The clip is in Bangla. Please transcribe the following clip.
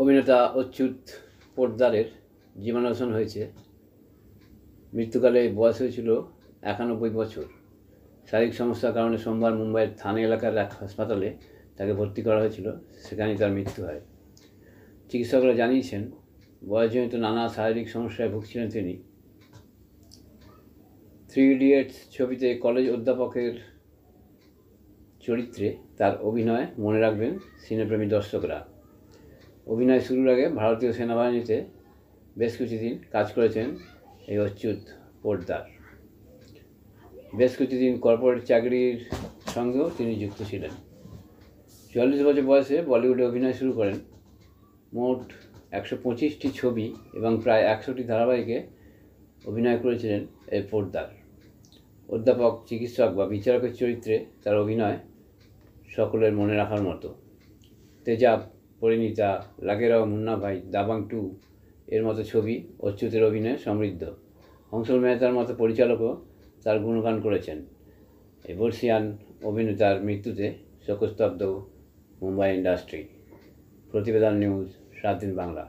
অভিনেতা অচ্যুত পোদ্দারের জীবনাবসান হয়েছে। মৃত্যুকালে বয়স হয়েছিল 91 বছর। শারীরিক সমস্যার কারণে সোমবার মুম্বাইয়ের থানে এলাকার এক হাসপাতালে তাকে ভর্তি করা হয়েছিল, সেখানেই তার মৃত্যু হয়। চিকিৎসকরা জানিয়েছেন, বয়সজনিত নানা শারীরিক সমস্যায় ভুগছিলেন তিনি। 3 ইডিয়টস ছবিতে কলেজ অধ্যাপকের চরিত্রে তার অভিনয় মনে রাখবেন সিনেপ্রেমী দর্শকরা। অভিনয় শুরুর আগে ভারতীয় সেনাবাহিনীতে বেশ কিছুদিন কাজ করেছেন এই অচ্যুত পোদ্দার। বেশ কিছুদিন কর্পোরেট চাকরির সঙ্গেও তিনি যুক্ত ছিলেন। 44 বছর বয়সে বলিউডে অভিনয় শুরু করেন। মোট 125টি ছবি এবং প্রায় 100টি ধারাবাহিকে অভিনয় করেছিলেন এই পোদ্দার। অধ্যাপক, চিকিৎসক বা বিচারকের চরিত্রে তার অভিনয় সকলের মনে রাখার মতো। তেজাব, পরিণীতা, লাগেরাও মুন্না ভাই, দাবাং 2 এর মতো ছবি অচ্যুতের অভিনয়ে সমৃদ্ধ। হংসল মেহতার মতো পরিচালকও তার গুণগান করেছেন। এই বর্ষিয়ান অভিনেতার মৃত্যুতে শোকস্তব্ধ মুম্বাই ইন্ডাস্ট্রি। প্রতিবেদন নিউজ, 7 দিন বাংলা।